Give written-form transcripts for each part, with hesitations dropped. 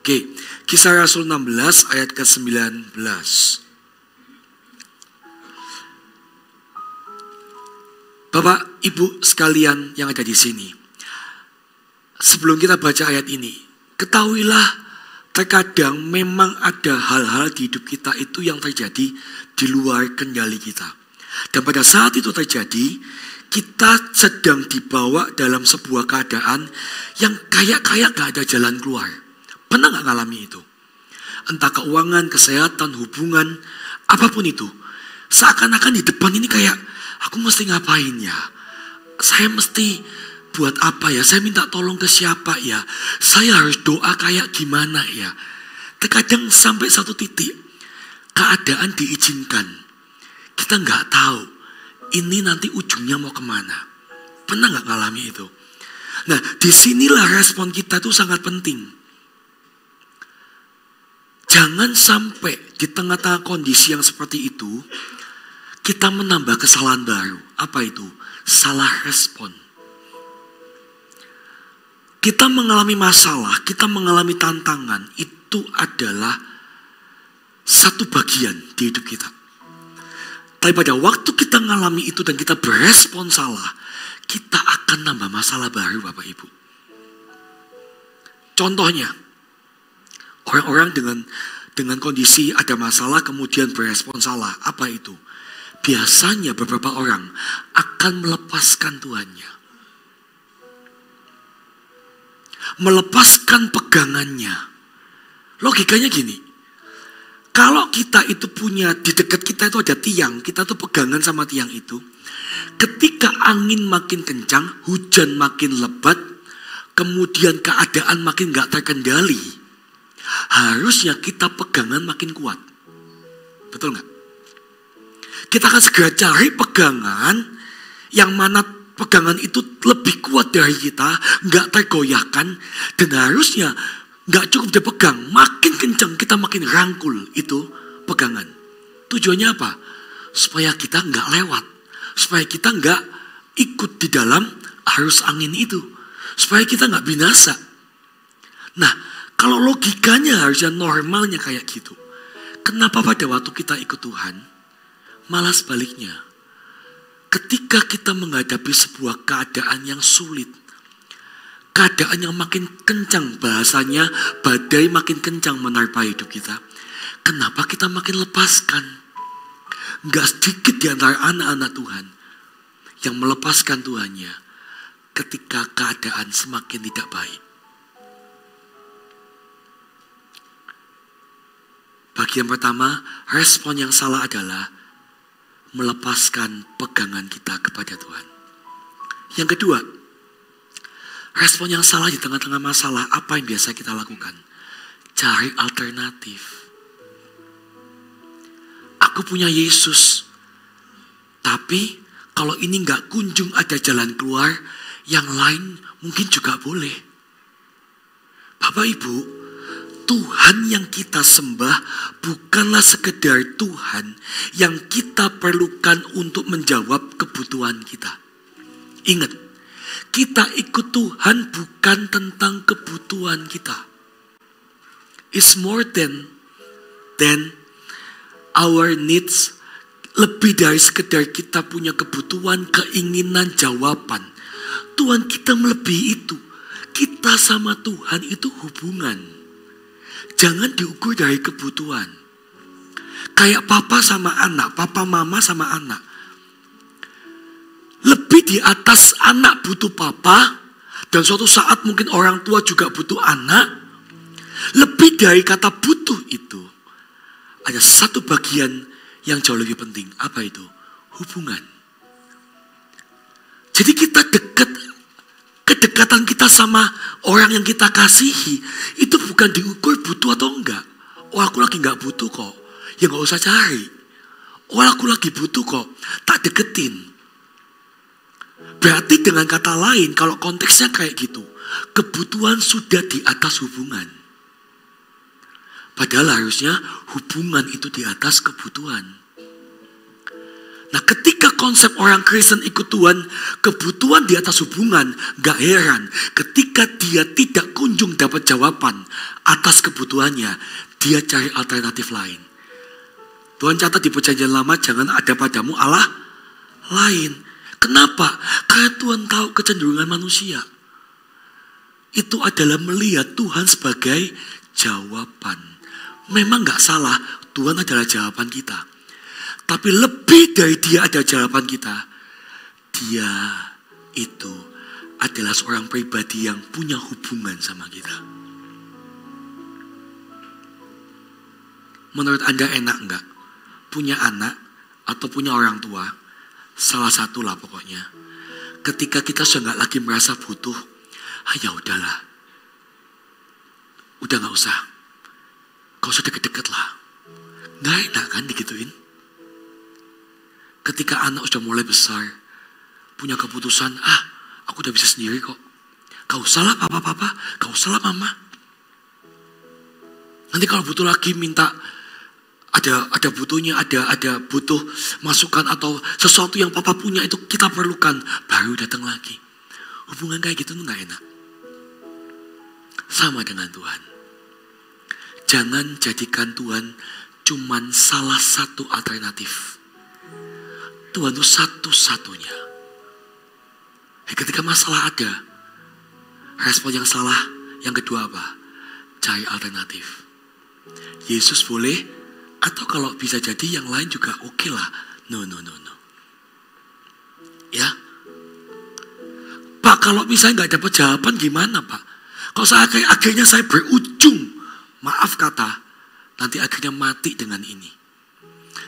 Oke, Kisah Rasul 16 ayat ke-19. Bapak, Ibu sekalian yang ada di sini, sebelum kita baca ayat ini, ketahuilah terkadang memang ada hal-hal di hidup kita itu yang terjadi di luar kendali kita. Dan pada saat itu terjadi, kita sedang dibawa dalam sebuah keadaan yang kayak gak ada jalan keluar. Pernah gak ngalami itu? Entah keuangan, kesehatan, hubungan, apapun itu. Seakan-akan di depan ini kayak, aku mesti ngapain ya? Saya mesti buat apa ya? Saya minta tolong ke siapa ya? Saya harus doa kayak gimana ya? Terkadang sampai satu titik, keadaan diizinkan. Kita nggak tahu ini nanti ujungnya mau kemana. Pernah nggak ngalami itu? Nah, disinilah respon kita tuh sangat penting. Jangan sampai di tengah-tengah kondisi yang seperti itu, kita menambah kesalahan baru. Apa itu? Salah respon. Kita mengalami masalah, kita mengalami tantangan, itu adalah satu bagian di hidup kita. Tapi pada waktu kita mengalami itu dan kita berespon salah, kita akan nambah masalah baru, Bapak Ibu. Contohnya, orang-orang dengan kondisi ada masalah kemudian berespon salah. Apa itu? Biasanya beberapa orang akan melepaskan Tuhannya. Melepaskan pegangannya. Logikanya gini. Kalau kita itu punya, di dekat kita itu ada tiang, kita tuh pegangan sama tiang itu. Ketika angin makin kencang, hujan makin lebat, kemudian keadaan makin gak terkendali, harusnya kita pegangan makin kuat. Betul gak? Kita akan segera cari pegangan yang mana pegangan itu lebih kuat dari kita, gak tergoyahkan, dan harusnya gak cukup dipegang, makin kencang kita makin rangkul itu pegangan. Tujuannya apa? Supaya kita gak lewat, supaya kita gak ikut di dalam arus angin itu, supaya kita gak binasa. Nah, kalau logikanya harusnya normalnya kayak gitu, kenapa pada waktu kita ikut Tuhan malah sebaliknya? Ketika kita menghadapi sebuah keadaan yang sulit, keadaan yang makin kencang, bahasanya badai makin kencang menerpa hidup kita, kenapa kita makin lepaskan? Gak sedikit di antara anak-anak Tuhan yang melepaskan Tuhannya ketika keadaan semakin tidak baik. Bagian pertama, respon yang salah adalah melepaskan pegangan kita kepada Tuhan. Yang kedua, respon yang salah di tengah-tengah masalah, apa yang biasa kita lakukan? Cari alternatif. Aku punya Yesus, tapi kalau ini gak kunjung ada jalan keluar, yang lain mungkin juga boleh. Bapak Ibu, Tuhan yang kita sembah bukanlah sekedar Tuhan yang kita perlukan untuk menjawab kebutuhan kita. Ingat, kita ikut Tuhan bukan tentang kebutuhan kita. It's more than our needs. Lebih dari sekedar kita punya kebutuhan, keinginan, jawaban. Tuhan kita melebihi itu. Kita sama Tuhan itu hubungan. Jangan diukur dari kebutuhan. Kayak papa sama anak, papa mama sama anak. Lebih di atas anak butuh papa, dan suatu saat mungkin orang tua juga butuh anak. Lebih dari kata butuh itu, ada satu bagian yang jauh lebih penting. Apa itu? Hubungan. Jadi kita dekat. Kedekatan kita sama orang yang kita kasihi itu bukan diukur butuh atau enggak. Oh, aku lagi enggak butuh kok, ya enggak usah cari. Oh, aku lagi butuh kok, tak deketin. Berarti dengan kata lain, kalau konteksnya kayak gitu, kebutuhan sudah di atas hubungan. Padahal harusnya hubungan itu di atas kebutuhan. Nah ketika konsep orang Kristen ikut Tuhan, kebutuhan di atas hubungan, gak heran ketika dia tidak kunjung dapat jawaban atas kebutuhannya, dia cari alternatif lain. Tuhan catat di Perjanjian Lama, jangan ada padamu Allah lain. Kenapa? Karena Tuhan tahu kecenderungan manusia. Itu adalah melihat Tuhan sebagai jawaban. Memang gak salah, Tuhan adalah jawaban kita. Tapi lebih dari dia ada jawaban kita. Dia itu adalah seorang pribadi yang punya hubungan sama kita. Menurut Anda enak enggak? Punya anak atau punya orang tua? Salah satu lah pokoknya. Ketika kita sudah enggak lagi merasa butuh, ya udahlah. Udah enggak usah. Kau sudah deket-deket lah. Enggak enak kan digituin? Ketika anak sudah mulai besar, punya keputusan, aku udah bisa sendiri kok. Gak usah lah papa, gak usah lah mama. Nanti kalau butuh lagi minta, ada butuhnya, ada butuh masukan atau sesuatu yang papa punya itu kita perlukan, baru datang lagi. Hubungan kayak gitu tuh gak enak. Sama dengan Tuhan. Jangan jadikan Tuhan cuman salah satu alternatif. Tuhan itu satu-satunya. Ketika masalah ada, respon yang salah, yang kedua apa? Cari alternatif. Yesus boleh, atau kalau bisa jadi yang lain juga oke lah. No. Ya. Pak, kalau misalnya gak dapat jawaban gimana Pak? Kalau saya akhirnya saya berujung, maaf kata, nanti akhirnya mati dengan ini.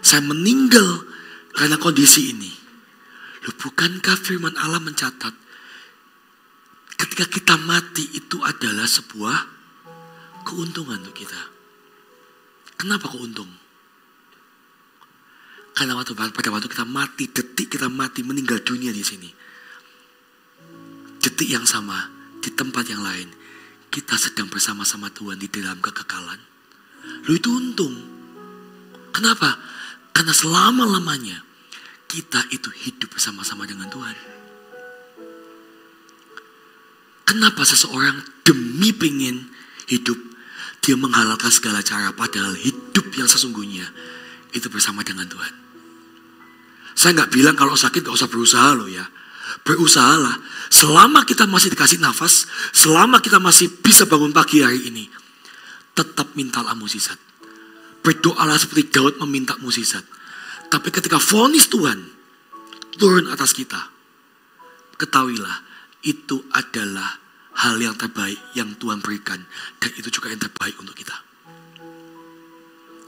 Saya meninggal karena kondisi ini. Bukankah firman Allah mencatat ketika kita mati itu adalah sebuah keuntungan untuk kita. Kenapa keuntung? Karena pada waktu kita mati, detik kita mati meninggal dunia di sini. Detik yang sama di tempat yang lain kita sedang bersama-sama Tuhan di dalam kekekalan. Itu untung. Kenapa? Karena selama-lamanya kita itu hidup bersama-sama dengan Tuhan. Kenapa seseorang demi pengen hidup, dia menghalalkan segala cara, padahal hidup yang sesungguhnya itu bersama dengan Tuhan. Saya gak bilang kalau sakit gak usah berusaha loh ya. Berusahalah. Selama kita masih dikasih nafas, selama kita masih bisa bangun pagi hari ini, tetap mintalah mukjizat. Berdoalah seperti Daud meminta mukjizat. Tapi ketika vonis Tuhan turun atas kita, ketahuilah itu adalah hal yang terbaik yang Tuhan berikan. Dan itu juga yang terbaik untuk kita.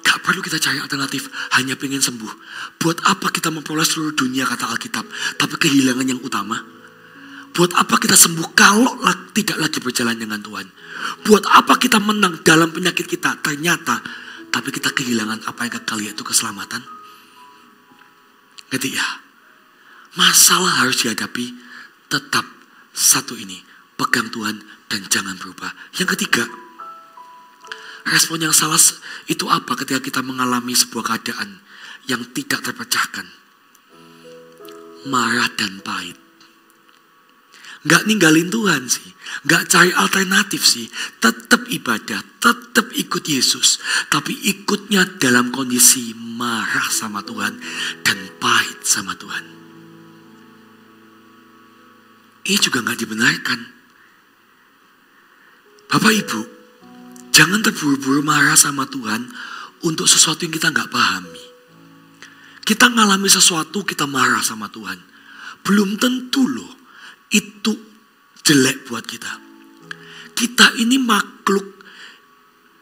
Gak perlu kita cari alternatif, hanya pengen sembuh. Buat apa kita memperoleh seluruh dunia kata Alkitab, tapi kehilangan yang utama? Buat apa kita sembuh kalau tidak lagi berjalan dengan Tuhan? Buat apa kita menang dalam penyakit kita ternyata, tapi kita kehilangan apa yang kekal, yaitu keselamatan? Ngerti ya? Masalah harus dihadapi, tetap satu ini, pegang Tuhan dan jangan berubah. Yang ketiga, respon yang salah itu apa ketika kita mengalami sebuah keadaan yang tidak terpecahkan? Marah dan pahit. Gak ninggalin Tuhan sih, gak cari alternatif sih, tetap ibadah, tetap ikut Yesus, tapi ikutnya dalam kondisi marah sama Tuhan dan pahit sama Tuhan. Ini juga gak dibenarkan. Bapak Ibu, jangan terburu-buru marah sama Tuhan untuk sesuatu yang kita gak pahami. Kita ngalami sesuatu, kita marah sama Tuhan. Belum tentu loh itu jelek buat kita. Kita ini makhluk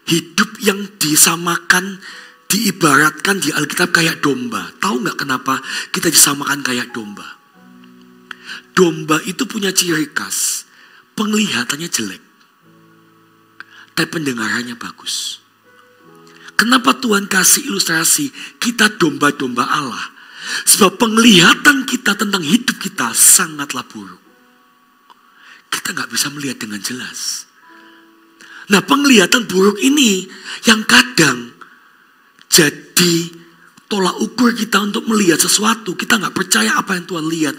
hidup yang disamakan, diibaratkan di Alkitab kayak domba. Tahu gak kenapa kita disamakan kayak domba? Domba itu punya ciri khas, penglihatannya jelek, tapi pendengarannya bagus. Kenapa Tuhan kasih ilustrasi kita domba-domba Allah? Sebab penglihatan kita tentang hidup kita sangatlah buruk. Kita gak bisa melihat dengan jelas. Nah, penglihatan buruk ini yang kadang jadi tolak ukur kita untuk melihat sesuatu. Kita nggak percaya apa yang Tuhan lihat.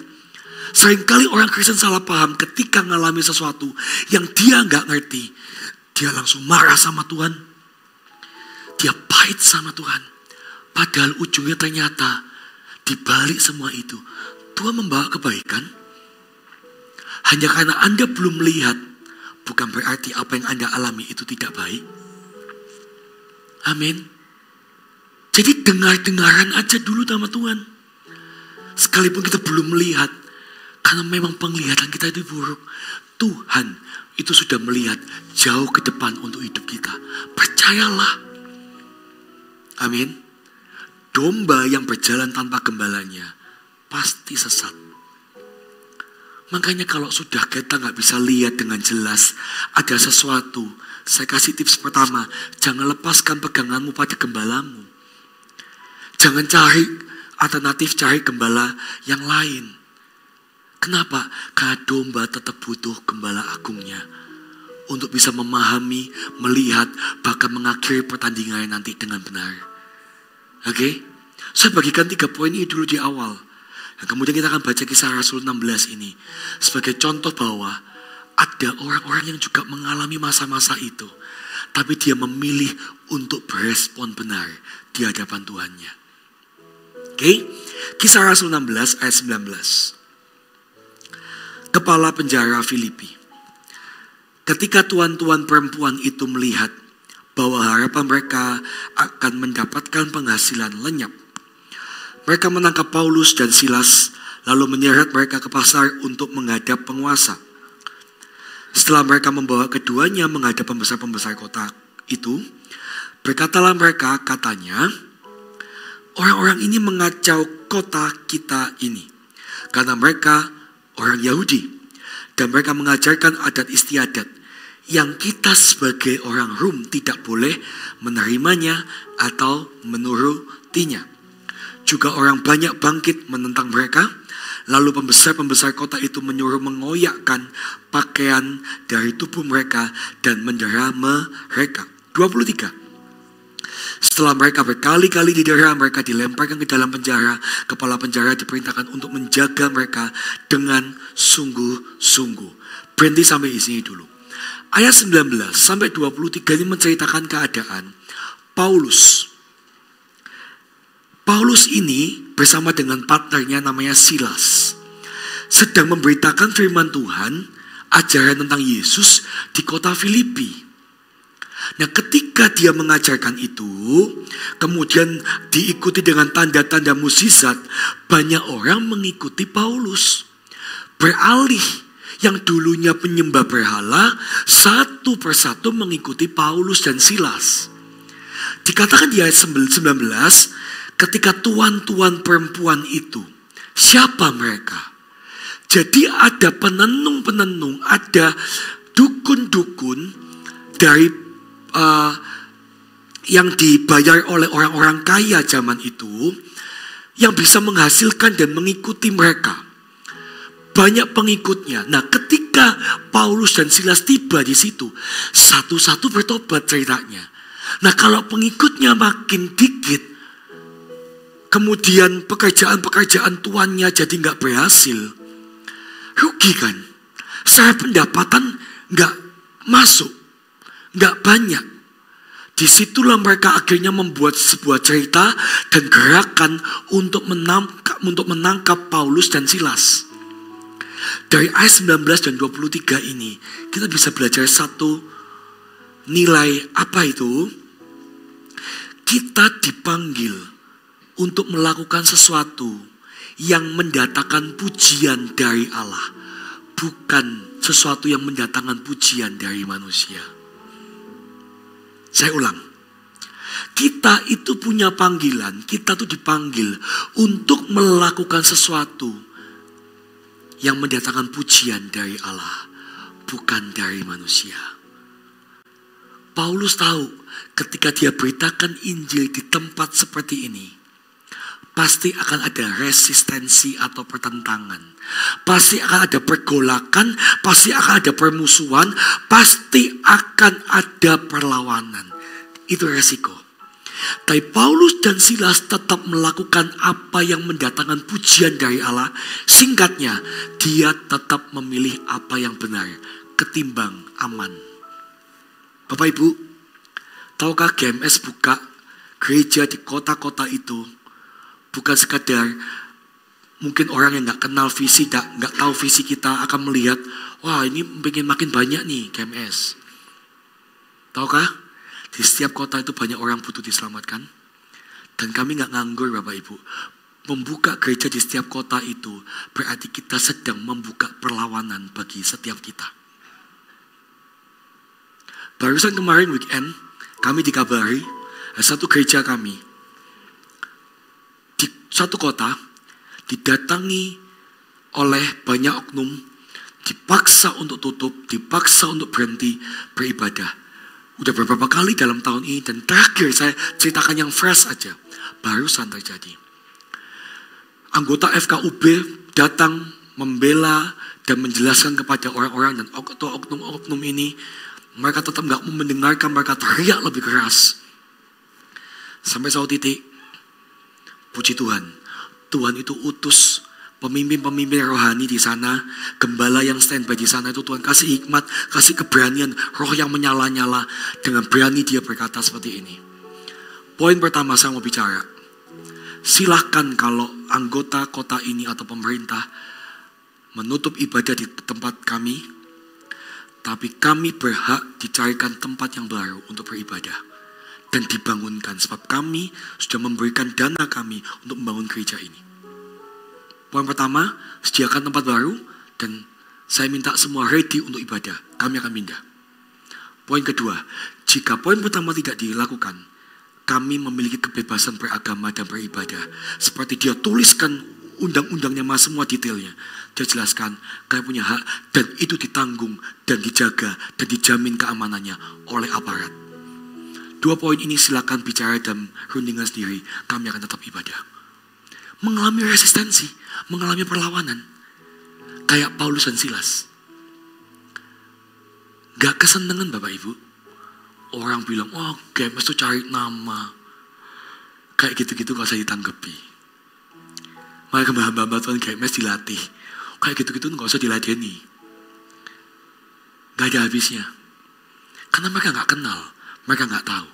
Seringkali orang Kristen salah paham ketika ngalami sesuatu yang dia nggak ngerti. Dia langsung marah sama Tuhan. Dia pahit sama Tuhan. Padahal ujungnya ternyata di balik semua itu Tuhan membawa kebaikan. Hanya karena Anda belum melihat, bukan berarti apa yang Anda alami itu tidak baik. Amin. Jadi dengar-dengaran aja dulu sama Tuhan. Sekalipun kita belum melihat, karena memang penglihatan kita itu buruk. Tuhan itu sudah melihat jauh ke depan untuk hidup kita. Percayalah. Amin. Domba yang berjalan tanpa gembalanya pasti sesat. Makanya kalau sudah kita nggak bisa lihat dengan jelas ada sesuatu, saya kasih tips pertama, jangan lepaskan peganganmu pada gembalamu. Jangan cari alternatif, cari gembala yang lain. Kenapa? Karena domba tetap butuh gembala agungnya untuk bisa memahami, melihat, bahkan mengakhiri pertandingan nanti dengan benar. Oke? Saya bagikan 3 poin ini dulu di awal. Dan kemudian kita akan baca Kisah Rasul 16 ini sebagai contoh bahwa ada orang-orang yang juga mengalami masa-masa itu, tapi dia memilih untuk berespon benar di hadapan Tuhannya. Oke? Kisah Rasul 16 ayat 19. Kepala penjara Filipi. Ketika tuan-tuan perempuan itu melihat bahwa harapan mereka akan mendapatkan penghasilan lenyap, mereka menangkap Paulus dan Silas, lalu menyeret mereka ke pasar untuk menghadap penguasa. Setelah mereka membawa keduanya menghadap pembesar-pembesar kota itu, berkatalah mereka, katanya, orang-orang ini mengacau kota kita ini, karena mereka orang Yahudi, dan mereka mengajarkan adat istiadat yang kita sebagai orang Rom tidak boleh menerimanya atau menurutinya. Juga orang banyak bangkit menentang mereka. Lalu pembesar-pembesar kota itu menyuruh mengoyakkan pakaian dari tubuh mereka dan mendera mereka. 23. Setelah mereka berkali-kali didera, mereka dilemparkan ke dalam penjara. Kepala penjara diperintahkan untuk menjaga mereka dengan sungguh-sungguh. Berhenti sampai di sini dulu. Ayat 19 sampai 23 ini menceritakan keadaan Paulus. Paulus ini bersama dengan partnernya namanya Silas sedang memberitakan firman Tuhan, ajaran tentang Yesus di kota Filipi. Nah, ketika dia mengajarkan itu, kemudian diikuti dengan tanda-tanda mukjizat, banyak orang mengikuti Paulus. Beralih yang dulunya penyembah berhala, satu persatu mengikuti Paulus dan Silas. Dikatakan di ayat 19, ketika tuan-tuan perempuan itu, siapa mereka? Jadi ada penenung-penenung, ada dukun-dukun dari yang dibayar oleh orang-orang kaya zaman itu, yang bisa menghasilkan dan mengikuti mereka. Banyak pengikutnya. Nah, ketika Paulus dan Silas tiba di situ, satu-satu bertobat ceritanya. Nah, kalau pengikutnya makin dikit, kemudian pekerjaan-pekerjaan tuannya jadi nggak berhasil, rugi kan? Saya pendapatan nggak masuk, nggak banyak. Disitulah mereka akhirnya membuat sebuah cerita dan gerakan untuk menangkap Paulus dan Silas. Dari ayat 19 dan 23 ini, kita bisa belajar satu nilai. Apa itu? Kita dipanggil untuk melakukan sesuatu yang mendatangkan pujian dari Allah, bukan sesuatu yang mendatangkan pujian dari manusia. Saya ulang, kita itu punya panggilan, kita tuh dipanggil untuk melakukan sesuatu yang mendatangkan pujian dari Allah, bukan dari manusia. Paulus tahu ketika dia beritakan Injil di tempat seperti ini, pasti akan ada resistensi atau pertentangan. Pasti akan ada pergolakan, pasti akan ada permusuhan, pasti akan ada perlawanan. Itu resiko. Tapi Paulus dan Silas tetap melakukan apa yang mendatangkan pujian dari Allah. Singkatnya, dia tetap memilih apa yang benar ketimbang aman. Bapak Ibu, tahukah GMS buka gereja di kota-kota itu bukan sekadar mungkin orang yang gak kenal visi, gak tahu visi kita akan melihat, wah ini pengen makin banyak nih GMS. Tahukah? Di setiap kota itu banyak orang butuh diselamatkan. Dan kami gak nganggur Bapak Ibu. Membuka gereja di setiap kota itu berarti kita sedang membuka perlawanan bagi setiap kita. Barusan kemarin weekend, kami dikabari satu gereja kami di satu kota didatangi oleh banyak oknum, dipaksa untuk tutup, dipaksa untuk berhenti beribadah. Udah beberapa kali dalam tahun ini, dan terakhir saya ceritakan yang fresh aja, barusan terjadi. Anggota FKUB datang membela dan menjelaskan kepada orang-orang dan oknum-oknum ini, mereka tetap gak mau mendengarkan, mereka teriak lebih keras. Sampai suatu titik, puji Tuhan, Tuhan itu utus pemimpin-pemimpin rohani di sana, gembala yang standby di sana itu Tuhan kasih hikmat, kasih keberanian, roh yang menyala-nyala, dengan berani dia berkata seperti ini. Poin pertama saya mau bicara, silahkan kalau anggota kota ini atau pemerintah menutup ibadah di tempat kami, tapi kami berhak dicarikan tempat yang baru untuk beribadah dan dibangunkan, sebab kami sudah memberikan dana kami untuk membangun gereja ini. Poin pertama, sediakan tempat baru dan saya minta semua ready untuk ibadah. Kami akan pindah. Poin kedua, jika poin pertama tidak dilakukan, kami memiliki kebebasan beragama dan beribadah. Seperti dia tuliskan undang-undangnya, semua detailnya. Dia jelaskan, kalian punya hak dan itu ditanggung dan dijaga dan dijamin keamanannya oleh aparat. Dua poin ini silakan bicara dan rundingan sendiri. Kami akan tetap ibadah. Mengalami resistensi, mengalami perlawanan. Kayak Paulus dan Silas. Gak kesenangan Bapak Ibu. Orang bilang, oh GMS tuh cari nama. Kayak gitu-gitu gak usah ditanggapi. Maka hamba-hamba Tuhan GMS dilatih. Kayak gitu-gitu gak usah diladeni. Gak ada habisnya. Karena mereka gak kenal, mereka gak tahu.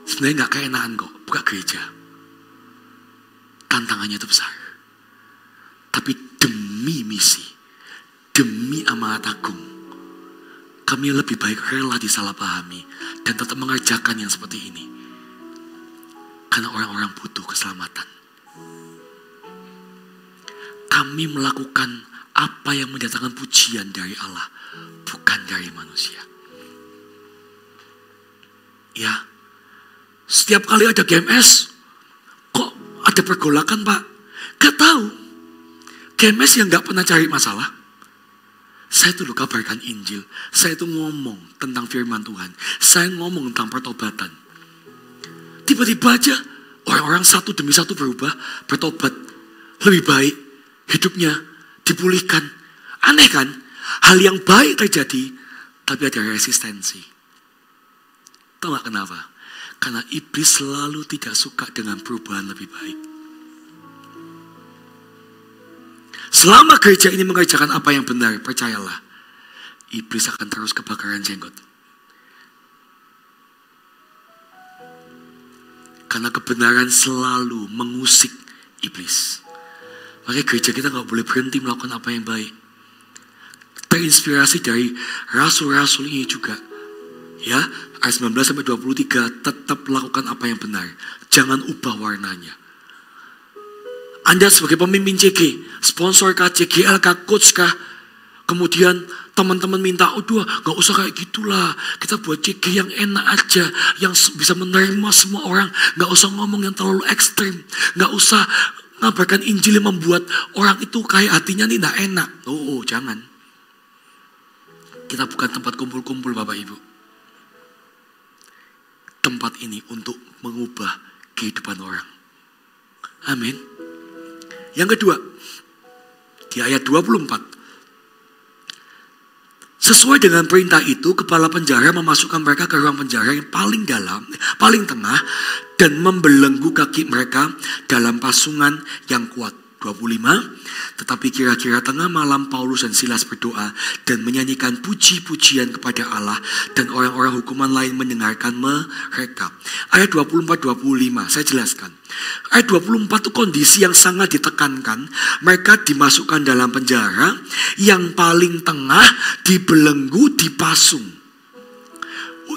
Sebenarnya gak keenaan kok buka gereja. Tantangannya itu besar. Tapi demi misi, demi amanat agung, kami lebih baik rela disalahpahami dan tetap mengerjakan yang seperti ini. Karena orang-orang butuh keselamatan. Kami melakukan apa yang mendatangkan pujian dari Allah, bukan dari manusia. Ya, setiap kali ada GMS, kok ada pergolakan Pak? Gak tahu. GMS yang gak pernah cari masalah. Saya tuh kabarkan Injil. Saya tuh ngomong tentang firman Tuhan. Saya ngomong tentang pertobatan. Tiba-tiba aja orang-orang satu demi satu berubah, bertobat. Lebih baik hidupnya dipulihkan. Aneh kan? Hal yang baik terjadi, tapi ada resistensi. Tahu gak kenapa? Karena iblis selalu tidak suka dengan perubahan lebih baik. Selama gereja ini mengerjakan apa yang benar, percayalah, iblis akan terus kebakaran jenggot. Karena kebenaran selalu mengusik iblis. Makanya gereja kita gak boleh berhenti melakukan apa yang baik. Terinspirasi dari rasul-rasul ini juga. Ya, ayat 19-23, tetap lakukan apa yang benar. Jangan ubah warnanya. Anda sebagai pemimpin CG, sponsor kah, CGL kah, coach kah, kemudian teman-teman minta, gak usah kayak gitulah. Kita buat CG yang enak aja, yang bisa menerima semua orang. Gak usah ngomong yang terlalu ekstrim. Gak usah ngabarkan Injil yang membuat orang itu kayak hatinya nih gak enak. Jangan. Kita bukan tempat kumpul-kumpul Bapak Ibu. Tempat ini untuk mengubah kehidupan orang. Amin. Yang kedua, di ayat 24. sesuai dengan perintah itu, kepala penjara memasukkan mereka ke ruang penjara yang paling dalam, paling tengah, dan membelenggu kaki mereka dalam pasungan yang kuat. 25. Tetapi kira-kira tengah malam Paulus dan Silas berdoa dan menyanyikan puji-pujian kepada Allah, dan orang-orang hukuman lain mendengarkan mereka. Ayat 24-25 saya jelaskan. Ayat 24 itu kondisi yang sangat ditekankan. Mereka dimasukkan dalam penjara yang paling tengah, dibelenggu, dipasung.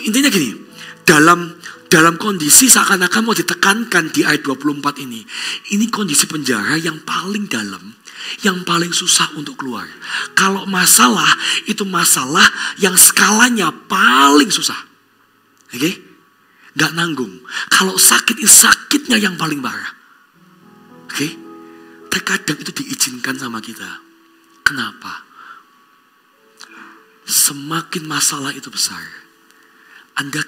Intinya gini, dalam kondisi seakan-akan mau ditekankan di ayat 24 ini. Ini kondisi penjara yang paling dalam, yang paling susah untuk keluar. Kalau masalah, itu masalah yang skalanya paling susah. Oke? Gak nanggung. Kalau sakit, sakitnya yang paling parah. Oke? Terkadang itu diizinkan sama kita. Kenapa? Semakin masalah itu besar, Anda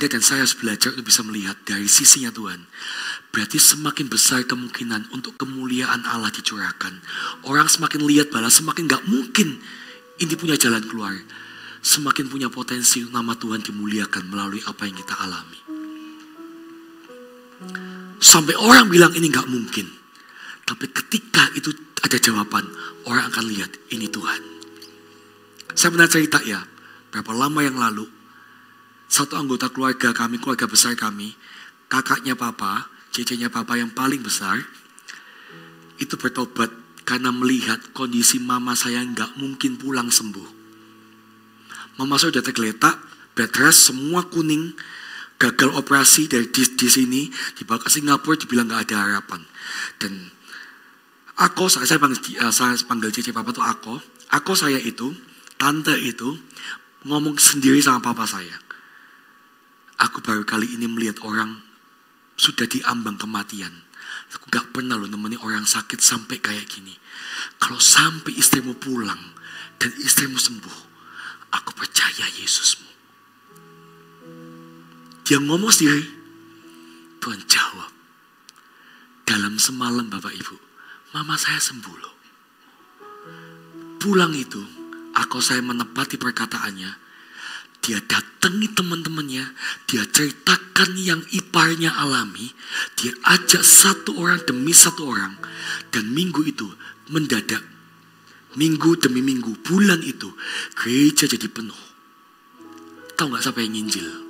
dan saya harus belajar untuk bisa melihat dari sisinya Tuhan. Berarti semakin besar kemungkinan untuk kemuliaan Allah dicurahkan. Orang semakin lihat balas, semakin gak mungkin ini punya jalan keluar. Semakin punya potensi nama Tuhan dimuliakan melalui apa yang kita alami. Sampai orang bilang ini gak mungkin. Tapi ketika itu ada jawaban, orang akan lihat ini Tuhan. Saya pernah cerita ya, berapa lama yang lalu, satu anggota keluarga kami, keluarga besar kami, kakaknya papa, cicenya papa yang paling besar, itu bertobat karena melihat kondisi mama saya nggak mungkin pulang sembuh. Mama saya udah tergeletak, bed rest, semua kuning, gagal operasi dari di sini, dibawa ke Singapura, dibilang nggak ada harapan. Dan saya panggil cici papa tuh Ako saya itu, tante itu, ngomong sendiri sama papa saya. Aku baru kali ini melihat orang sudah diambang kematian. Aku gak pernah loh nemenin orang sakit sampai kayak gini. Kalau sampai istrimu pulang dan istrimu sembuh, aku percaya Yesusmu. Dia ngomong sendiri, Tuhan jawab. Dalam semalam Bapak Ibu, mama saya sembuh loh. Pulang itu, saya menepati perkataannya. Dia datangi teman-temannya, dia ceritakan yang iparnya alami, dia ajak satu orang demi satu orang, dan minggu itu mendadak, minggu demi minggu, bulan itu, gereja jadi penuh. Tahu gak siapa yang nginjil?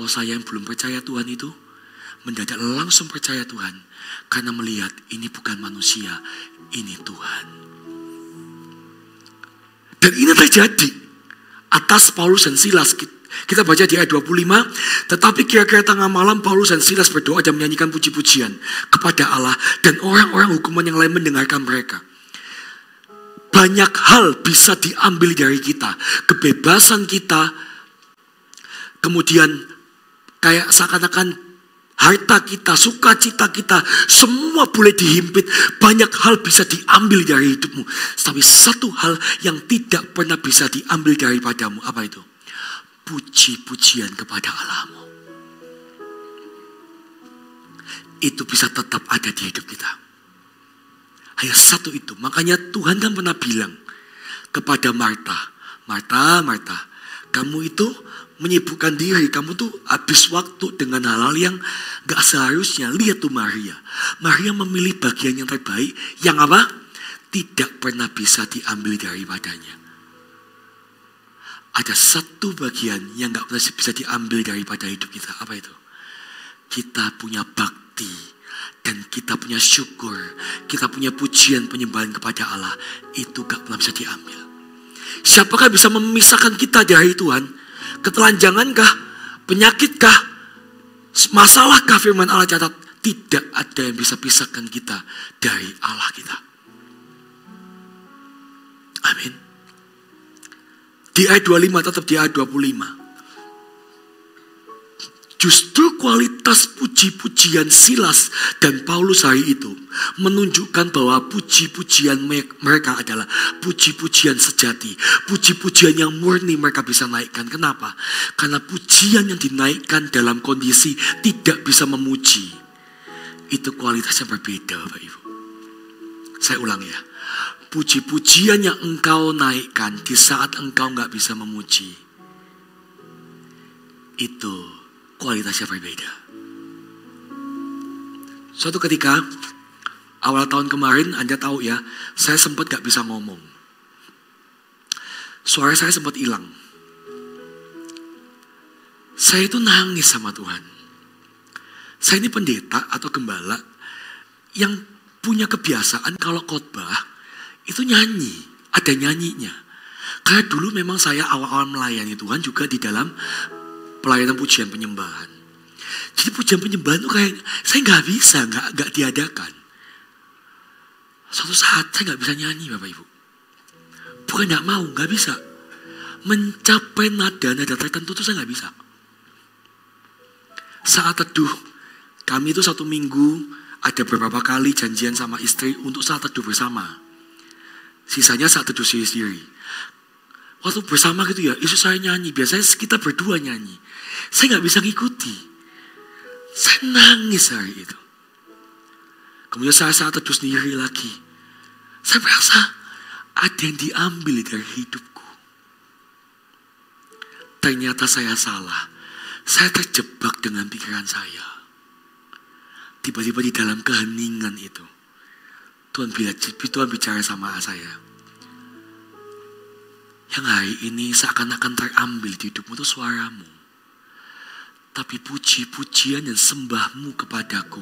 Saya yang belum percaya Tuhan itu, mendadak langsung percaya Tuhan, karena melihat ini bukan manusia, ini Tuhan. Dan ini terjadi atas Paulus dan Silas. Kita baca di ayat 25. Tetapi kira-kira tengah malam Paulus dan Silas berdoa dan menyanyikan puji-pujian kepada Allah, dan orang-orang hukuman yang lain mendengarkan mereka. Banyak hal bisa diambil dari kita. Kebebasan kita, kemudian kayak seakan-akan harta kita, sukacita kita, semua boleh dihimpit. Banyak hal bisa diambil dari hidupmu. Tapi satu hal yang tidak pernah bisa diambil daripadamu. Apa itu? Puji-pujian kepada Allahmu. Itu bisa tetap ada di hidup kita. Hanya satu itu. Makanya Tuhan kan pernah bilang kepada Marta, Marta, kamu itu menyibukkan diri, kamu tuh habis waktu dengan hal-hal yang gak seharusnya. Lihat tuh Maria memilih bagian yang terbaik, yang apa? Tidak pernah bisa diambil daripadanya. Ada satu bagian yang gak pernah bisa diambil daripada hidup kita. Apa itu? Kita punya bakti, dan kita punya syukur, kita punya pujian penyembahan kepada Allah. Itu gak pernah bisa diambil. Siapakah bisa memisahkan kita dari Tuhan? Ketelanjangankah? Penyakitkah? Masalahkah? Firman Allah catat, tidak ada yang bisa pisahkan kita dari Allah kita. Amin. Di ayat 25, tetap di ayat 25. Justru kualitas puji-pujian Silas dan Paulus hari itu menunjukkan bahwa puji-pujian mereka adalah puji-pujian sejati. Puji-pujian yang murni mereka bisa naikkan. Kenapa? Karena pujian yang dinaikkan dalam kondisi tidak bisa memuji, itu kualitasnya berbeda Bapak Ibu. Saya ulang ya. puji-pujian yang engkau naikkan di saat engkau gak bisa memuji, itu kualitasnya berbeda. Suatu ketika, awal tahun kemarin, Anda tahu ya, saya sempat gak bisa ngomong. Suara saya sempat hilang. Saya itu nangis sama Tuhan. Saya ini pendeta atau gembala yang punya kebiasaan kalau khotbah itu nyanyi, ada nyanyinya. Karena dulu memang saya awal-awal melayani Tuhan juga di dalam pelayanan pujian penyembahan. Jadi pujian penyembahan itu kayak saya nggak bisa, nggak diadakan. Suatu saat saya nggak bisa nyanyi, Bapak Ibu. Bukan nggak mau, nggak bisa. Mencapai nada-nada tertentu itu saya nggak bisa. Saat teduh, kami itu 1 minggu ada beberapa kali janjian sama istri untuk saat teduh bersama. Sisanya saat teduh sendiri. Waktu bersama gitu ya, Yesus saya nyanyi. Biasanya kita berdua nyanyi. Saya gak bisa ngikuti. Saya nangis hari itu. Kemudian saya saat teduh sendiri lagi. Saya merasa ada yang diambil dari hidupku. Ternyata saya salah. Saya terjebak dengan pikiran saya. Tiba-tiba di dalam keheningan itu, Tuhan bicara sama saya. Yang hari ini seakan-akan terambil di hidupmu itu suaramu. Tapi puji-pujian dan sembahmu kepadaku,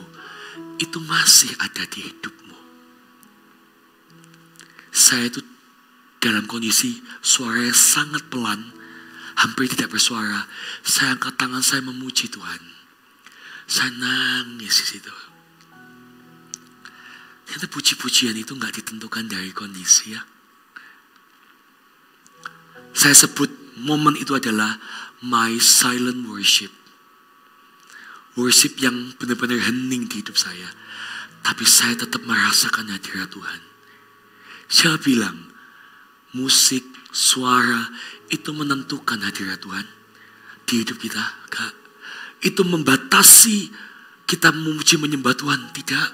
itu masih ada di hidupmu. Saya itu dalam kondisi suaranya sangat pelan, hampir tidak bersuara. Saya angkat tangan, saya memuji Tuhan. Saya nangis di situ. Ternyata puji-pujian itu gak ditentukan dari kondisi ya. Saya sebut momen itu adalah my silent worship. Worship yang benar-benar hening di hidup saya. Tapi saya tetap merasakan hadirat Tuhan. Saya bilang, musik, suara itu menentukan hadirat Tuhan di hidup kita. Gak. Itu membatasi kita memuji menyembah Tuhan. Tidak.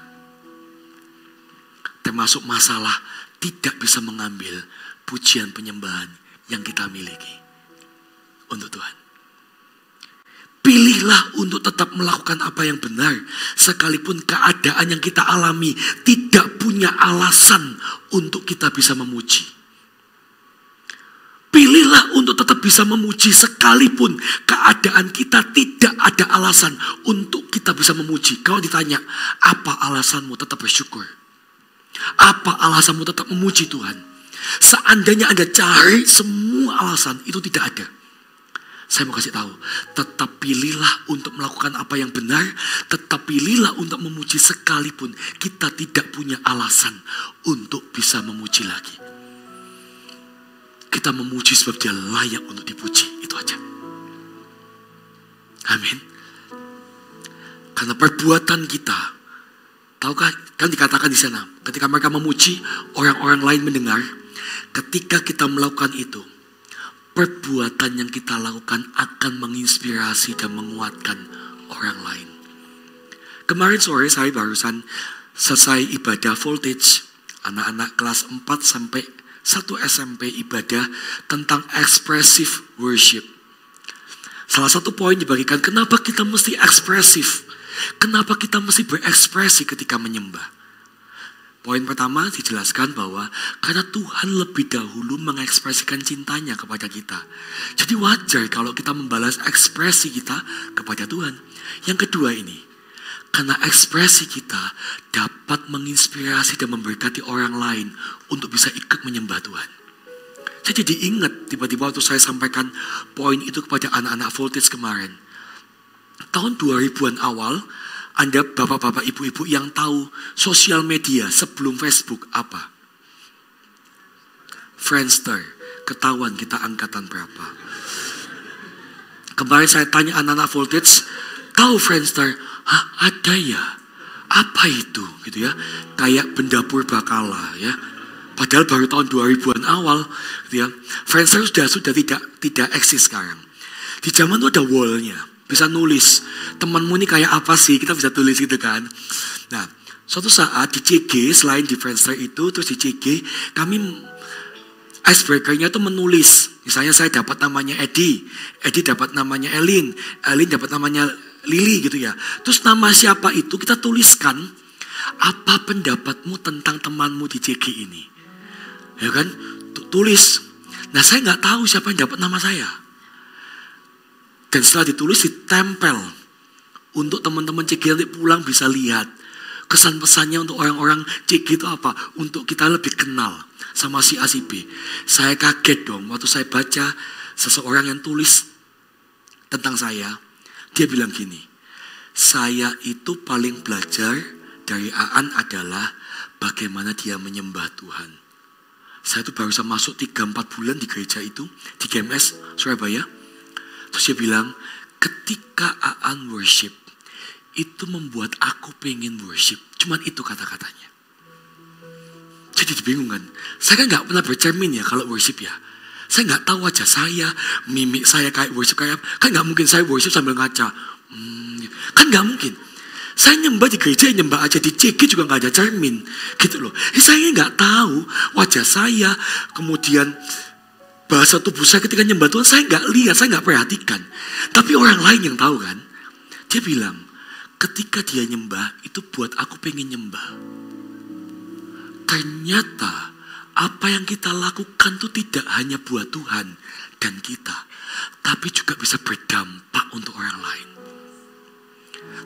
Termasuk masalah tidak bisa mengambil pujian penyembahan yang kita miliki untuk Tuhan. Pilihlah untuk tetap melakukan apa yang benar. Sekalipun keadaan yang kita alami tidak punya alasan untuk kita bisa memuji. Pilihlah untuk tetap bisa memuji sekalipun keadaan kita tidak ada alasan untuk kita bisa memuji. Kalau ditanya, apa alasanmu tetap bersyukur? Apa alasanmu tetap memuji Tuhan? Seandainya Anda cari semua alasan, itu tidak ada. Saya mau kasih tahu, tetap pilihlah untuk melakukan apa yang benar, tetap pilihlah untuk memuji sekalipun kita tidak punya alasan untuk bisa memuji lagi. Kita memuji sebab dia layak untuk dipuji. Itu aja. Amin. Karena perbuatan kita, tahukah, kan dikatakan di sana, ketika mereka memuji, orang-orang lain mendengar. Ketika kita melakukan itu, perbuatan yang kita lakukan akan menginspirasi dan menguatkan orang lain. Kemarin sore saya barusan selesai ibadah voltage. Anak-anak kelas 4 sampai 1 SMP ibadah tentang expressive worship. Salah satu poin dibagikan, kenapa kita mesti ekspresif? Kenapa kita mesti berekspresi ketika menyembah? Poin pertama dijelaskan bahwa karena Tuhan lebih dahulu mengekspresikan cintanya kepada kita. Jadi wajar kalau kita membalas ekspresi kita kepada Tuhan. Yang kedua ini, karena ekspresi kita dapat menginspirasi dan memberkati orang lain untuk bisa ikut menyembah Tuhan. Saya jadi ingat tiba-tiba waktu saya sampaikan poin itu kepada anak-anak voltage kemarin. Tahun 2000-an awal, Anda bapak-bapak ibu-ibu yang tahu sosial media sebelum Facebook apa? Friendster. Ketahuan kita angkatan berapa. Kemarin saya tanya anak-anak voltage, tahu Friendster? Hah, ada ya? Apa itu? Gitu ya. Kayak benda purbakala ya. Padahal baru tahun 2000-an awal gitu ya. Friendster sudah tidak eksis sekarang. Di zaman itu ada wall-nya. Bisa nulis. Temanmu ini kayak apa sih? Kita bisa tulis gitu kan. Nah, Suatu saat di CG, selain di Friendster itu, terus di CG, kami icebreaker-nya itu menulis. Misalnya saya dapat namanya Edi dapat namanya Elin dapat namanya Lili gitu ya. Terus nama siapa itu kita tuliskan, apa pendapatmu tentang temanmu di CG ini. Ya kan, tulis. Nah saya nggak tahu siapa yang dapat nama saya. Dan setelah ditulis ditempel. Untuk teman-teman CG nanti pulang bisa lihat. Kesan pesannya untuk orang-orang CG itu apa? Untuk kita lebih kenal sama si A si B. Saya kaget dong waktu saya baca seseorang yang tulis tentang saya. Dia bilang gini, saya itu paling belajar dari Aan adalah bagaimana dia menyembah Tuhan. Saya itu baru saja masuk 3-4 bulan di gereja itu, di GMS Surabaya. Terus dia bilang, ketika Aan worship, itu membuat aku pengen worship. Cuman itu kata-katanya. Jadi dibingungkan. Saya kan gak pernah bercermin ya kalau worship ya. Saya gak tahu wajah saya, mimik saya kayak worship kayak apa. Kan gak mungkin saya worship sambil ngaca. Kan gak mungkin. Saya nyembah di gereja, nyembah aja di CG juga gak ada cermin. Gitu loh. Saya gak tahu wajah saya. Kemudian bahasa tubuh saya ketika nyembah Tuhan. Saya gak lihat, saya gak perhatikan. Tapi orang lain yang tahu kan. Dia bilang, ketika dia nyembah, itu buat aku pengen nyembah. Ternyata apa yang kita lakukan itu tidak hanya buat Tuhan dan kita, tapi juga bisa berdampak untuk orang lain.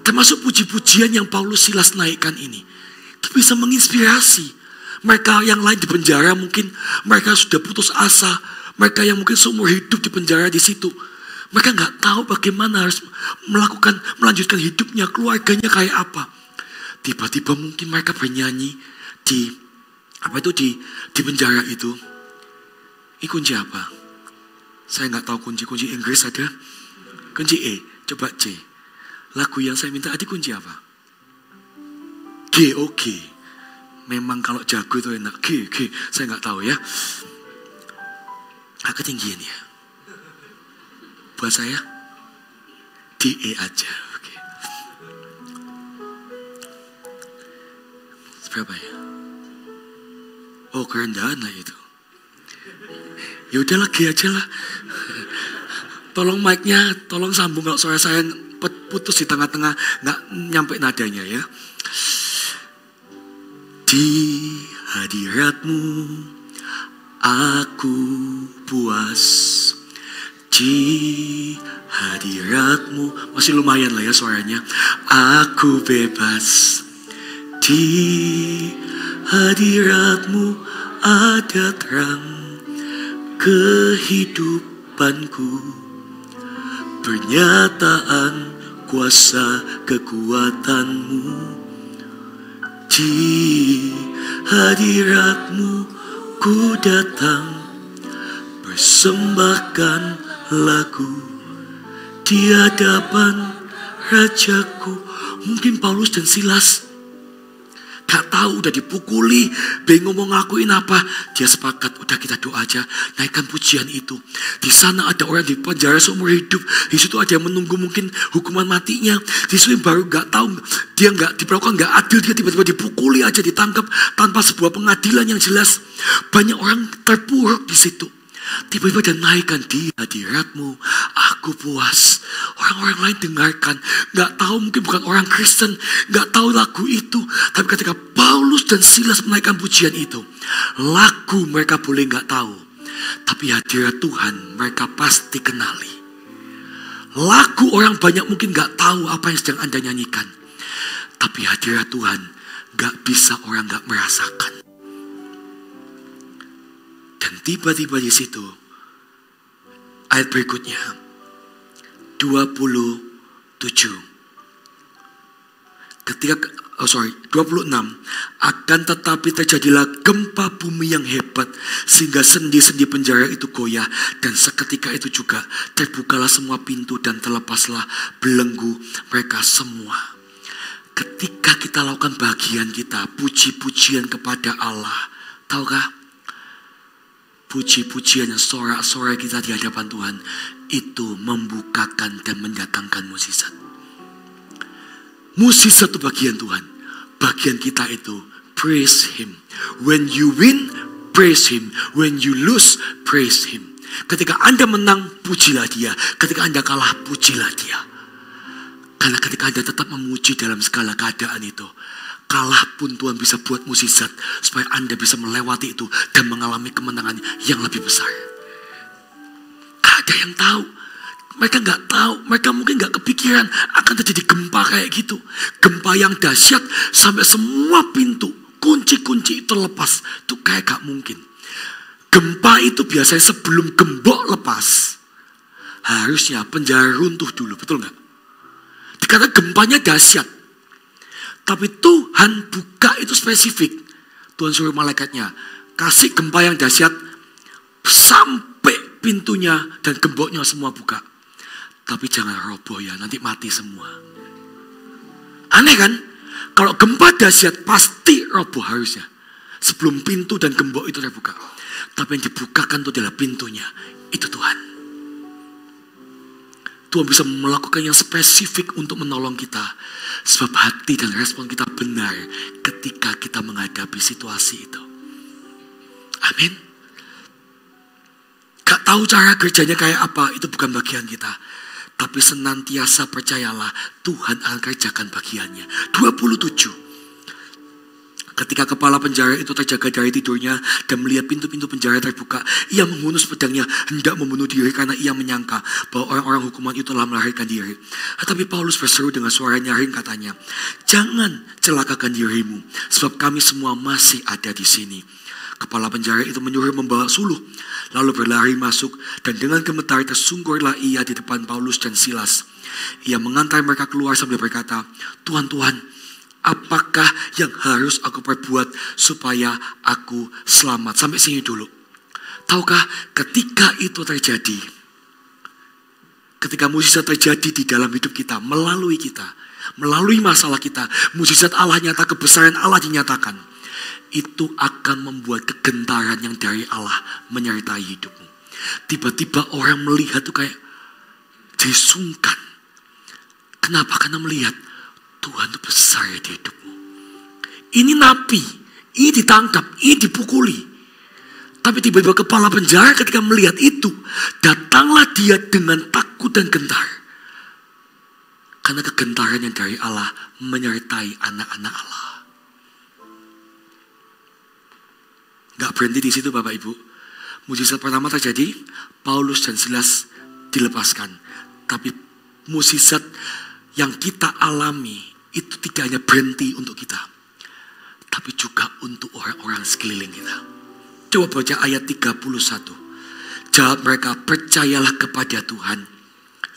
Termasuk puji-pujian yang Paulus Silas naikkan ini. Itu bisa menginspirasi. Mereka yang lain di penjara mungkin mereka sudah putus asa. Mereka yang mungkin seumur hidup di penjara di situ. Mereka nggak tahu bagaimana harus melanjutkan hidupnya, keluarganya kayak apa. Tiba-tiba mungkin mereka bernyanyi di penjara itu. Ini kunci apa? Saya nggak tahu kunci Inggris ada. Kunci E, coba C. Lagu yang saya minta tadi kunci apa? G, oke. Memang kalau jago itu enak. G, saya nggak tahu ya. Ketinggian ya. Buat saya D, E aja. Oke. Seberapa ya? Oh, kerendahan lah itu. Ya udahlah G aja lah. Tolong mic-nya, tolong sambung kalau suara saya putus di tengah-tengah, nggak nyampe nadanya ya. Di hadiratmu aku puas. Di hadiratmu, masih lumayan lah ya suaranya. Aku bebas. Di hadiratmu ada terang kehidupanku. Pernyataan kuasa kekuatanmu. Di hadiratmu ku datang persembahkan lagu di hadapan Rajaku. Mungkin Paulus dan Silas gak tahu, udah dipukuli, bingung mau ngakuin apa. Dia sepakat, udah kita doa aja, naikkan pujian itu. Di sana ada orang di penjara seumur hidup. Di situ ada yang menunggu mungkin hukuman matinya. Di situ yang baru gak tahu, dia gak diperlakukan gak adil, dia tiba-tiba dipukuli aja, ditangkap tanpa sebuah pengadilan yang jelas. Banyak orang terpuruk di situ. Tiba-tiba dia naikkan, di hadiratmu aku puas. Orang-orang lain dengarkan, gak tahu, mungkin bukan orang Kristen, gak tahu lagu itu. Tapi ketika Paulus dan Silas menaikkan pujian itu, lagu mereka boleh gak tahu, tapi hadirat Tuhan mereka pasti kenali. Lagu orang banyak mungkin gak tahu apa yang sedang Anda nyanyikan, tapi hadirat Tuhan gak bisa orang gak merasakan. Dan tiba-tiba di situ, ayat berikutnya, 27. Ketika, 26. Akan tetapi terjadilah gempa bumi yang hebat, sehingga sendi-sendi penjara itu goyah. Dan seketika itu juga terbukalah semua pintu dan terlepaslah belenggu mereka semua. Ketika kita lakukan bagian kita, puji-pujian kepada Allah, tahukah? Puji-pujian, sorak-sorai kita di hadapan Tuhan itu membukakan dan mendatangkan mukjizat. Mukjizat itu bagian Tuhan. bagian kita itu praise Him. When you win, praise Him. When you lose, praise Him. Ketika Anda menang, pujilah Dia. Ketika Anda kalah, pujilah Dia. Karena ketika Anda tetap memuji dalam segala keadaan itu, kalah pun Tuhan bisa buat mukjizat supaya Anda bisa melewati itu dan mengalami kemenangan yang lebih besar. Gak ada yang tahu. Mereka gak tahu. Mereka mungkin gak kepikiran akan terjadi gempa kayak gitu. Gempa yang dahsyat sampai semua pintu, kunci-kunci itu lepas. Itu kayak gak mungkin. Gempa itu biasanya sebelum gembok lepas, harusnya penjara runtuh dulu. Betul gak? Dikata gempanya dahsyat. Tapi Tuhan buka itu spesifik. Tuhan suruh malaikatnya, kasih gempa yang dahsyat sampai pintunya dan gemboknya semua buka. Tapi jangan roboh ya, nanti mati semua. Aneh kan? Kalau gempa dahsyat pasti roboh harusnya. Sebelum pintu dan gembok itu terbuka. Tapi yang dibukakan itu adalah pintunya. Itu Tuhan. Tuhan bisa melakukan yang spesifik untuk menolong kita. Sebab hati dan respon kita benar ketika kita menghadapi situasi itu. Amin. Gak tahu cara kerjanya kayak apa, itu bukan bagian kita. Tapi senantiasa percayalah, Tuhan akan kerjakan bagiannya. 27. Ketika kepala penjara itu terjaga dari tidurnya dan melihat pintu-pintu penjara terbuka, ia menghunus pedangnya hendak membunuh diri karena ia menyangka bahwa orang-orang hukuman itu telah melarikan diri. Tetapi Paulus berseru dengan suara nyaring katanya, "Jangan celakakan dirimu, sebab kami semua masih ada di sini." Kepala penjara itu menyuruh membawa suluh, lalu berlari masuk dan dengan gemetar tersungkurlah ia di depan Paulus dan Silas. Ia mengantar mereka keluar sambil berkata, "Tuhan, apakah yang harus aku perbuat supaya aku selamat?" Sampai sini dulu. Tahukah ketika itu terjadi, ketika mukjizat terjadi di dalam hidup kita, melalui masalah kita, mukjizat Allah nyata, kebesaran Allah dinyatakan, itu akan membuat kegentaran yang dari Allah menyertai hidupmu. Tiba-tiba orang melihat tuh kayak disungkan. Kenapa? Karena melihat Tuhan itu besar di hidupmu. Ini napi, ini ditangkap, ini dipukuli. Tapi tiba-tiba kepala penjara ketika melihat itu, datanglah dia dengan takut dan gentar. Karena kegentaran yang dari Allah menyertai anak-anak Allah. Gak berhenti di situ Bapak Ibu. Mukjizat pertama terjadi, Paulus dan Silas dilepaskan. Tapi mukjizat yang kita alami itu tidak hanya berhenti untuk kita, tapi juga untuk orang-orang sekeliling kita. Coba baca ayat 31. Jawab mereka, "Percayalah kepada Tuhan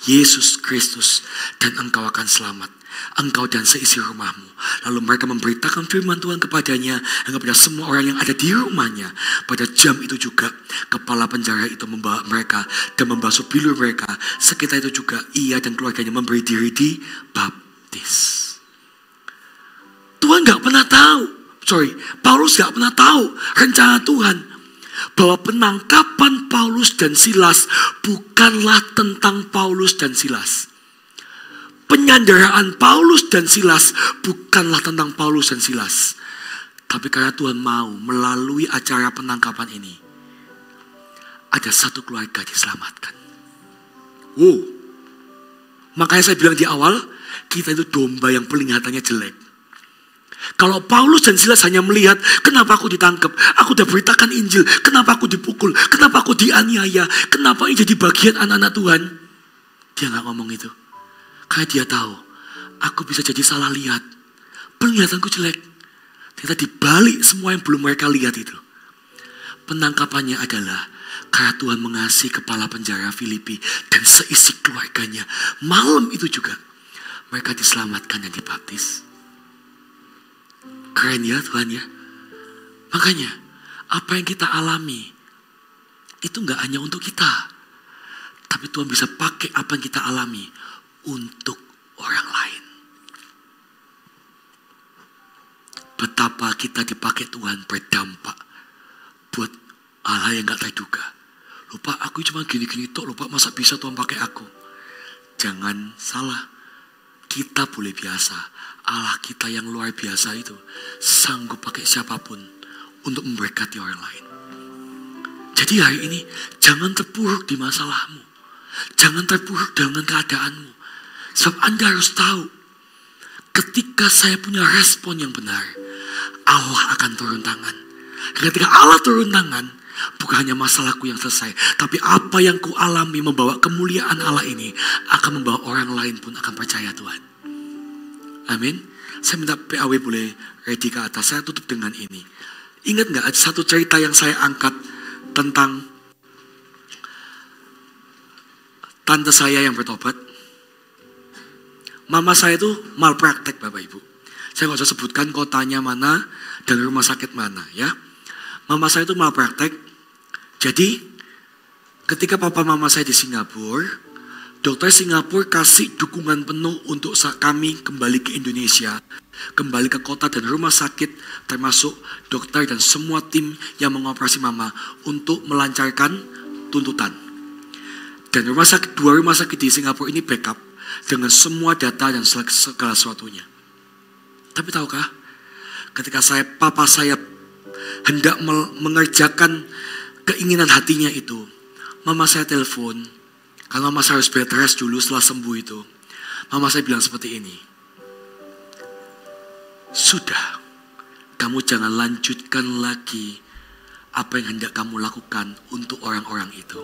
Yesus Kristus dan engkau akan selamat, engkau dan seisi rumahmu." Lalu mereka memberitakan firman Tuhan kepadanya dan kepada semua orang yang ada di rumahnya. Pada jam itu juga kepala penjara itu membawa mereka dan membasuh bilur mereka. Sekitar itu juga ia dan keluarganya memberi diri dibaptis. Paulus gak pernah tahu rencana Tuhan bahwa penangkapan Paulus dan Silas bukanlah tentang Paulus dan Silas. Penyanderaan Paulus dan Silas bukanlah tentang Paulus dan Silas. Tapi karena Tuhan mau melalui acara penangkapan ini, ada satu keluarga diselamatkan. Makanya saya bilang di awal, kita itu domba yang penglihatannya jelek. Kalau Paulus dan Silas hanya melihat, kenapa aku ditangkap, aku udah beritakan Injil, kenapa aku dipukul, kenapa aku dianiaya, kenapa ini jadi bagian anak-anak Tuhan. Dia gak ngomong itu. Karena dia tahu, aku bisa jadi salah lihat. Penglihatanku jelek. Ternyata dibalik semua yang belum mereka lihat itu, penangkapannya adalah karena Tuhan mengasihi kepala penjara Filipi dan seisi keluarganya. Malam itu juga mereka diselamatkan dan dibaptis. Keren ya Tuhan ya. Makanya apa yang kita alami itu gak hanya untuk kita, tapi Tuhan bisa pakai apa yang kita alami untuk orang lain. Betapa kita dipakai Tuhan berdampak buat Allah yang gak terduga. Lupa aku cuma gini-gini tok, lupa masa bisa Tuhan pakai aku. Jangan salah. kita boleh biasa. Allah kita yang luar biasa itu sanggup pakai siapapun untuk memberkati orang lain. Jadi hari ini jangan terpuruk di masalahmu. Jangan terpuruk dengan keadaanmu. Sebab Anda harus tahu, ketika saya punya respon yang benar, Allah akan turun tangan. Ketika Allah turun tangan, bukan hanya masalahku yang selesai, tapi apa yang ku alami membawa kemuliaan Allah ini akan membawa orang lain pun akan percaya Tuhan. Amin. Saya minta PAW boleh ready ke atas. Saya tutup dengan ini. Ingat gak ada satu cerita yang saya angkat tentang tante saya yang bertobat. Mama saya itu malpraktek Bapak Ibu. Saya gak usah sebutkan kotanya mana dan rumah sakit mana ya. Mama saya itu malpraktek. Jadi ketika papa mama saya di Singapura, dokter Singapura kasih dukungan penuh untuk kami kembali ke Indonesia. Kembali ke kota dan rumah sakit, termasuk dokter dan semua tim yang mengoperasi mama untuk melancarkan tuntutan. Dan dua rumah sakit di Singapura ini backup dengan semua data dan segala sesuatunya. Tapi tahukah, ketika papa saya hendak mengerjakan keinginan hatinya itu, mama saya telepon, karena mama saya harus bed rest dulu setelah sembuh itu. Mama saya bilang seperti ini, sudah, kamu jangan lanjutkan lagi apa yang hendak kamu lakukan untuk orang-orang itu.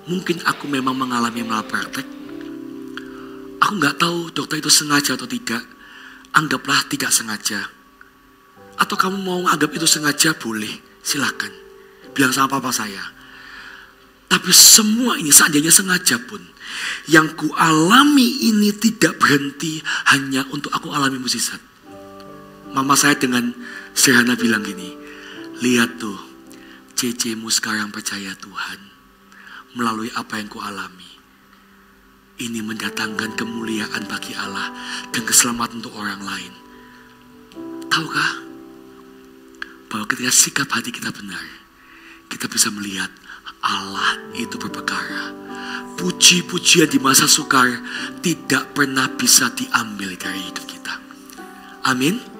Mungkin aku memang mengalami malpraktek. Aku gak tahu dokter itu sengaja atau tidak. Anggaplah tidak sengaja. Atau kamu mau anggap itu sengaja, boleh, silakan. Bilang sama papa saya. Tapi semua ini seandainya sengaja pun, yang ku alami ini tidak berhenti hanya untuk aku alami mukjizat. Mama saya dengan sederhana bilang gini, lihat tuh, Cecemu sekarang percaya Tuhan melalui apa yang ku alami. Ini mendatangkan kemuliaan bagi Allah dan keselamatan untuk orang lain. Tahukah bahwa ketika sikap hati kita benar, kita bisa melihat Allah itu berperkara. Puji-pujian di masa sukar tidak pernah bisa diambil dari hidup kita. Amin.